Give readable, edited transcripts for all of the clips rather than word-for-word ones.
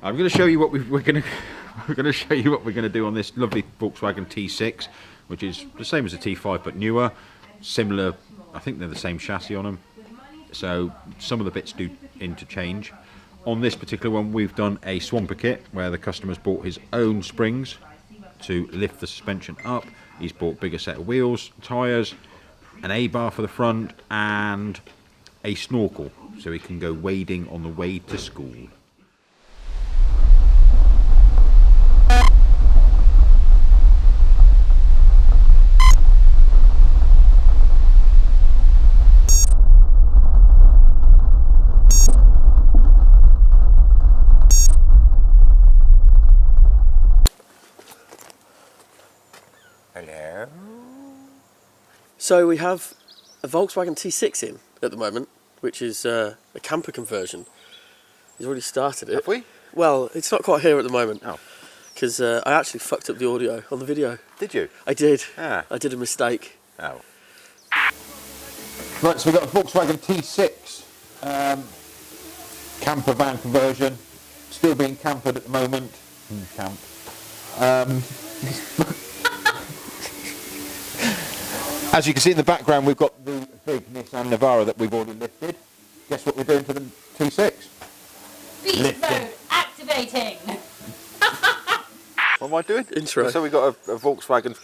I'm going to show you what we're going to show you what we're going to do on this lovely Volkswagen T6, which is the same as the T5 but newer. Similar, I think they're the same chassis on them. So some of the bits do interchange. On this particular one, we've done a swamper kit where the customer's bought his own springs to lift the suspension up. He's bought bigger set of wheels, tyres, an A-bar for the front, and a snorkel so he can go wading on the way to school. Hello. So we have a Volkswagen T6 in at the moment, which is a camper conversion. He's already started it. Have we? Well, it's not quite here at the moment. Oh. Because I actually fucked up the audio on the video. Did you? I did. Ah. I did a mistake. Oh. Right, so we've got a Volkswagen T6 camper van conversion, still being campered at the moment. Camp. As you can see in the background, we've got the big Nissan Navara that we've already lifted. Guess what we're doing to the T6? Beast mode activating. What am I doing? Intro. So we've got a Volkswagen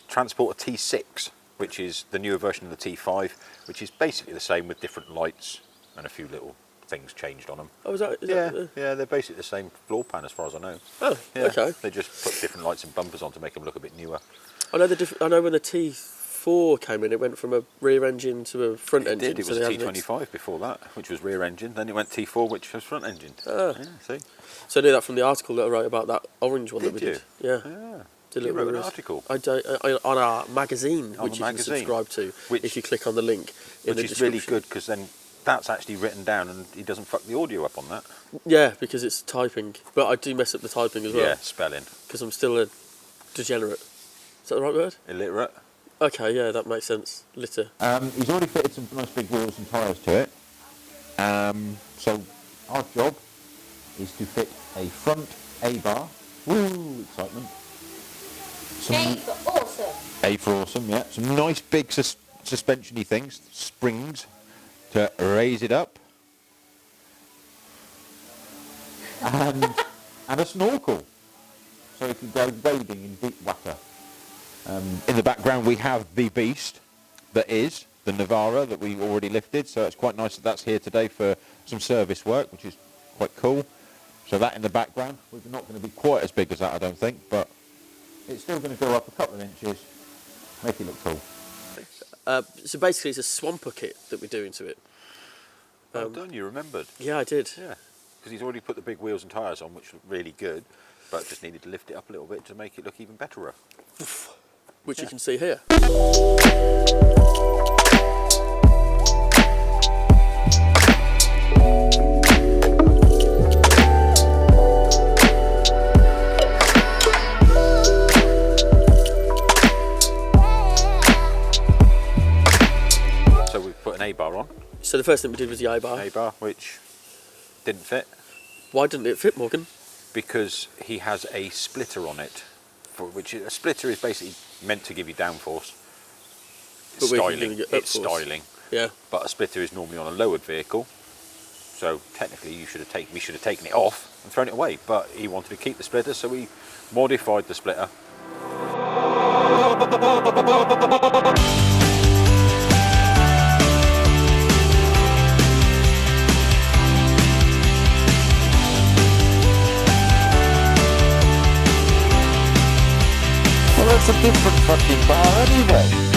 Transporter T6, which is the newer version of the T5, which is basically the same with different lights and a few little things changed on them. Oh, is that? Yeah, they're basically the same floor plan as far as I know. Oh, Yeah, okay. They just put different lights and bumpers on to make them look a bit newer. I know I know when the T4 came in, it went from a rear engine to a front engine. It was a T25 before that, which was rear engine. Then it went T4, which was front engine. Ah. Yeah, see? So I knew that from the article that I wrote about that orange one that we Did did. Yeah. Yeah. Did a You little wrote an res- article. I do, on our magazine, On which the you magazine, can subscribe to which- if you click on the link in the Which is description. really good because then that's actually written down and he doesn't fuck the audio up on that. Yeah, because it's typing. But I do mess up the typing as well. Yeah, spelling. Because I'm still a degenerate. Is that the right word? Illiterate. Okay, yeah, that makes sense. Litter. He's already fitted some nice big wheels and tyres to it. So our job is to fit a front A-bar. Woo, excitement. A for awesome. A for awesome, yeah. Some nice big suspension-y things, springs, to raise it up. And a snorkel, so you can go wading in deep water. In the background we have the beast that is the Navara that we already lifted, so it's quite nice that that's here today for some service work, which is quite cool. So that in the background, we're not going to be quite as big as that, I don't think, but it's still going to go up a couple of inches, make it look cool. So basically it's a swamper kit that we're doing to it. Well done, you remembered. Yeah, I did. Yeah, because he's already put the big wheels and tyres on, which look really good, but just needed to lift it up a little bit to make it look even betterer. Which you can see here. So we put an A-bar on. So the first thing we did was the A-bar. A-bar, which didn't fit Why didn't it fit, Morgan? because he has a splitter on it, a splitter is basically meant to give you downforce. But we're Styling. giving it It's upforce. styling. Yeah. But a splitter is normally on a lowered vehicle, so technically we should have taken it off and thrown it away, but he wanted to keep the splitter, so we modified the splitter. Well, that's a different fucking bar anyway.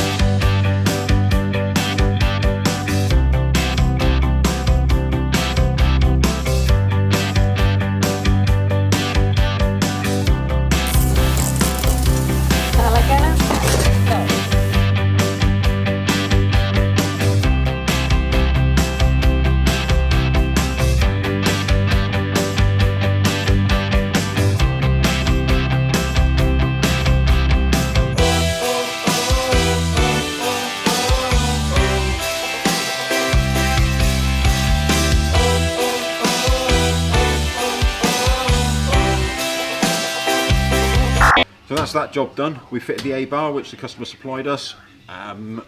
So that's that job done. We fitted the A-bar, which the customer supplied us.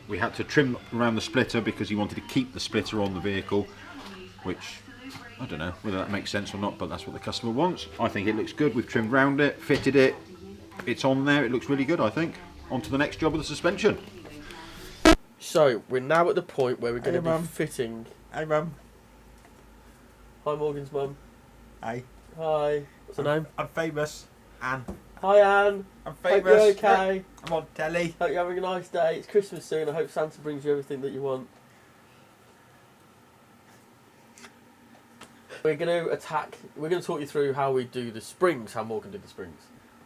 We had to trim around the splitter because he wanted to keep the splitter on the vehicle, which I don't know whether that makes sense or not, but that's what the customer wants. I think it looks good. We've trimmed round it, fitted it. It's on there. It looks really good, I think. On to the next job of the suspension. So we're now at the point where we're going to be Mum. fitting. Hey, Mum. Hi, Morgan's mum. Hey. Hi. What's her name? I'm famous. Anne. Hi, Anne. I'm Hope you're okay. I'm on telly. Hope you're having a nice day. It's Christmas soon. I hope Santa brings you everything that you want. We're going to talk you through how we do the springs, how Morgan did the springs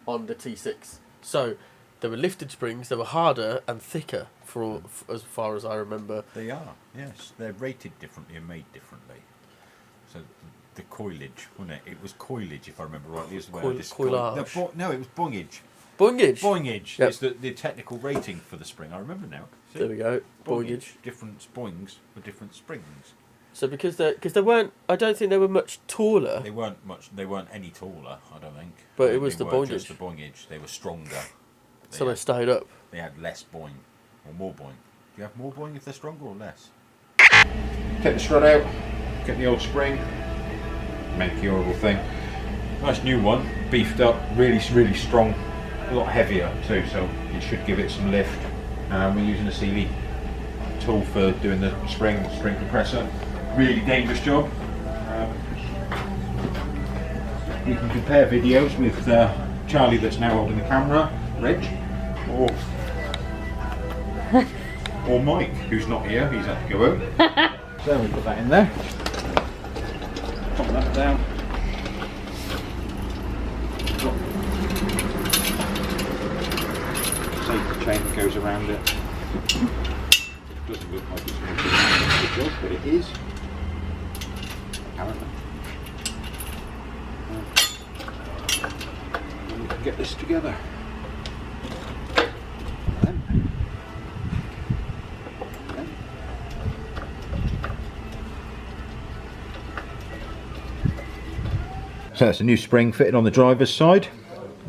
on the T6. So there were lifted springs, they were harder and thicker for as far as I remember. They are, yes. They're rated differently and made differently. So the coilage, wasn't it? It was coilage, if I remember rightly. Is the way I described it. Coilage. No, it was bungage. Bungage? Boingage Yep. is the technical rating for the spring. I remember now. See? There we go. Boingage. Different boings for different springs. So because they weren't, I don't think they were much taller. They weren't any taller, I don't think. But it was They the weren't boingage. just the boingage. They were stronger. So they stayed up. They had less boing or more boing. Do you have more boing if they're stronger or less? Take the strut out, get the old spring, manicurable thing. Nice new one, beefed up, really strong, a lot heavier too, so it should give it some lift. We're using a Sealy tool for doing the spring compressor. Really dangerous job. You can compare videos with Charlie that's now holding the camera, Reg, or Mike, who's not here, he's had to go home. So we put that in there, pop that down. Safety chain that goes around it. It doesn't look like it's going to be a good job, but it is. Apparently. And we can get this together. So that's a new spring fitted on the driver's side.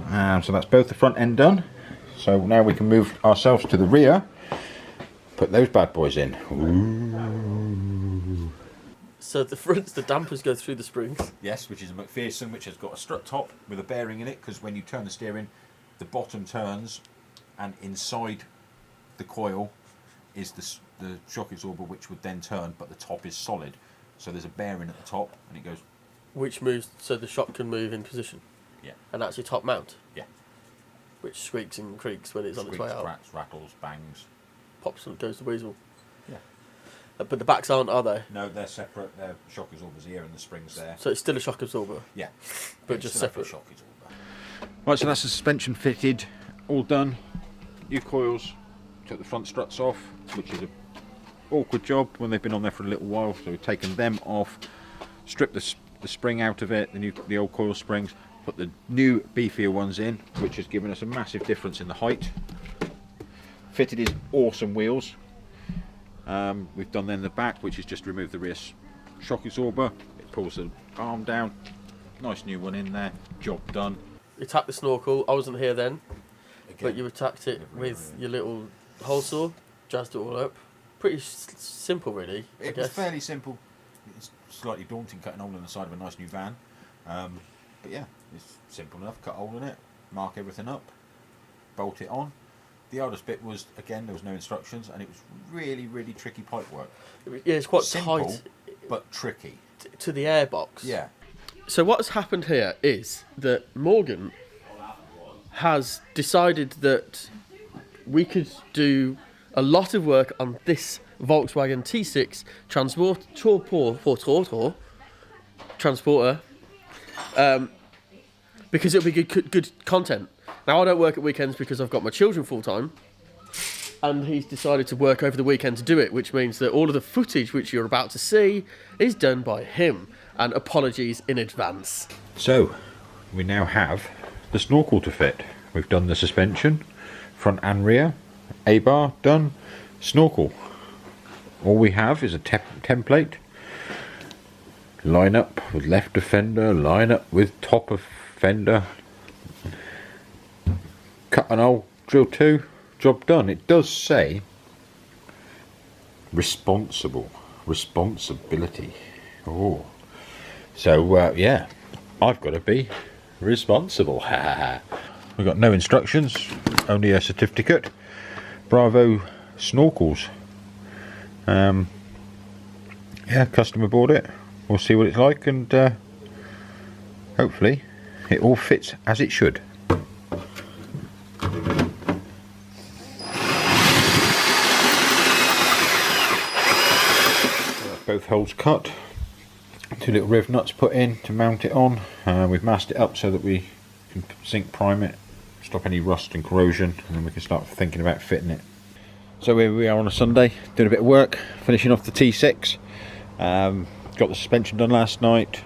So that's both the front end done. So now we can move ourselves to the rear, put those bad boys in. Ooh. So the fronts, the dampers go through the springs. Yes, which is a McPherson, which has got a strut top with a bearing in it, because when you turn the steering, the bottom turns, and inside the coil is the shock absorber, which would then turn, but the top is solid. So there's a bearing at the top, and it goes. Which moves so the shock can move in position. Yeah. And actually top mount. Yeah. Which squeaks and creaks when it's on its way Squeaks, out. cracks, rattles, bangs. Pops and goes the weasel. Yeah. But the backs aren't, are they? No, they're separate. They're shock absorbers here, and the springs there. So it's still a shock absorber. Yeah. But Yeah, just still have the separate. shock absorber. Right, so that's the suspension fitted, all done. New coils, took the front struts off, which is a awkward job when they've been on there for a little while. So we've taken them off, stripped the spring out of it, the old coil springs, put the new beefier ones in, which has given us a massive difference in the height. Fitted his awesome wheels. We've done then the back, which is just remove the rear shock absorber. It pulls the arm down. Nice new one in there. Job done. You attacked the Snorkel. I wasn't here then, Again, but you attacked it with your little hole saw, jazzed it all up. Pretty simple, really. I It guess. was fairly simple. It's slightly daunting cutting a hole in the side of a nice new van. But yeah, it's simple enough. Cut a hole in it, mark everything up, bolt it on. The hardest bit was, again, there was no instructions, and it was really tricky pipe work. Yeah, it's quite Simple, tight but tricky. to the airbox. Yeah. So what's happened here is that Morgan has decided that we could do a lot of work on this Volkswagen T6 transporter because it'll be good content. Now, I don't work at weekends because I've got my children full time, and he's decided to work over the weekend to do it, which means that all of the footage which you're about to see is done by him. And apologies in advance. So we now have the Snorkel to fit. We've done the suspension, front and rear, A-bar done, Snorkel. All we have is a template. Line up with left of fender, line up with top of fender. cut an hole, drill 2, job done. It does say responsibility. Oh, so yeah, I've got to be responsible. We've got no instructions, only a certificate. Bravo Snorkels. Yeah, customer bought it. We'll see what it's like, and hopefully it all fits as it should. Both holes cut, 2 little riv nuts put in to mount it on. We've masked it up so that we can zinc prime it, stop any rust and corrosion, and then we can start thinking about fitting it. So here we are on a Sunday, doing a bit of work, finishing off the T6. Got the suspension done last night,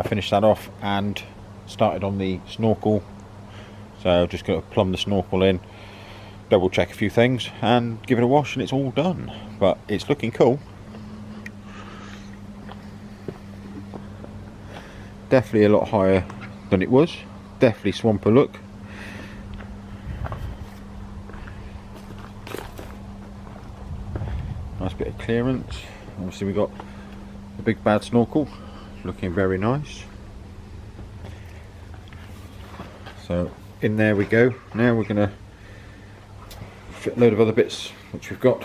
finished that off and started on the Snorkel. So just got to plumb the Snorkel in, double check a few things and give it a wash, and it's all done. But it's looking cool. Definitely a lot higher than it was, definitely swamper look. Nice bit of clearance. Obviously we got the big bad Snorkel, looking very nice. So in there we go. Now we're going to fit a load of other bits which we've got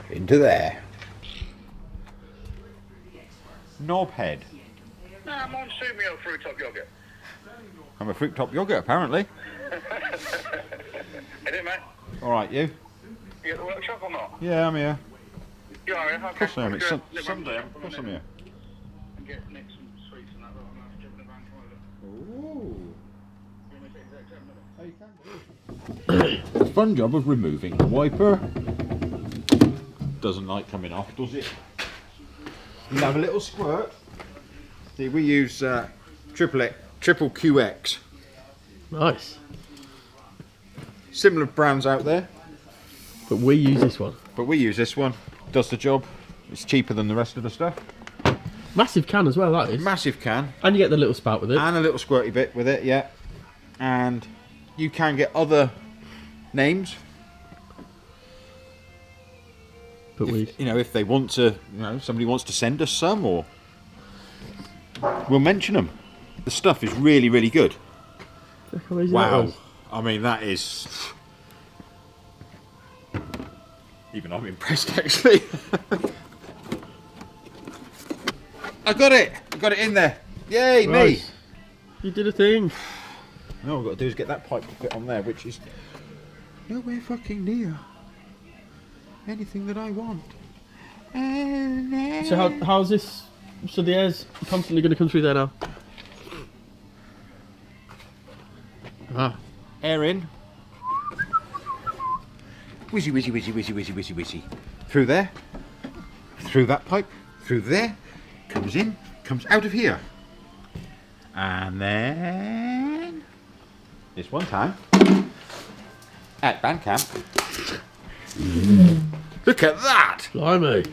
into there. Knob head. Nah, I'm on Sumio fruit top yogurt. I'm a fruit top yogurt apparently. Is it, mate? Alright, you? You at the workshop or not? Yeah, I'm here. You are, yeah? Of course I am. It's Sunday, of course I'm here. And get Nick some sweets and that, but I'm going to jump in the van toilet. Ooh. The fun job of removing the wiper. Doesn't like coming off, does it? You have a little squirt. See, we use Triple QX. Nice. Similar brands out there, But we use this one. but we use this one. Does the job. It's cheaper than the rest of the stuff. Massive can as well, that is. Massive can. And you get the little spout with it. And a little squirty bit with it, yeah. And you can get other names. But If they want to, somebody wants to send us some, or we'll mention them. The stuff is really, really good. Look how easy that Wow. was. I mean, that is... Even I'm impressed, actually. I got it! I got it in there. Yay, me! Right. You did a thing. All I've got to do is get that pipe to fit on there, which is nowhere fucking near anything that I want. So how's this? So the air's constantly going to come through there now. Ah. Air in. Whizzy, whizzy, whizzy, whizzy, whizzy, whizzy, whizzy. Through there. Through that pipe. Through there. Comes in. Comes out of here. And then... this one time. At Bandcamp. Look at that! Blimey.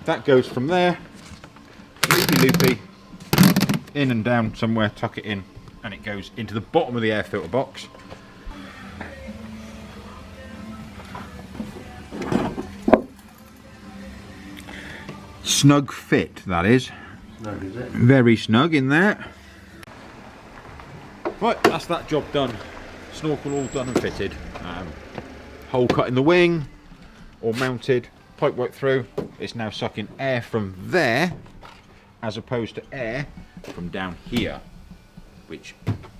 That goes from there, loopy, in and down somewhere, tuck it in, and it goes into the bottom of the air filter box. Snug fit, that is. Snug, is it? Very snug in there. Right, that's that job done. Snorkel all done and fitted. Hole cut in the wing, all mounted, pipe work through. It's now sucking air from there, as opposed to air from down here, which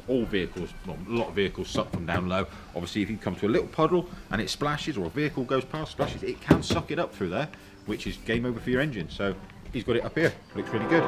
all vehicles, well, a lot of vehicles suck from down low. Obviously, if you come to a little puddle and it splashes, or a vehicle goes past, splashes, it can suck it up through there, which is game over for your engine. So he's got it up here. Looks really good.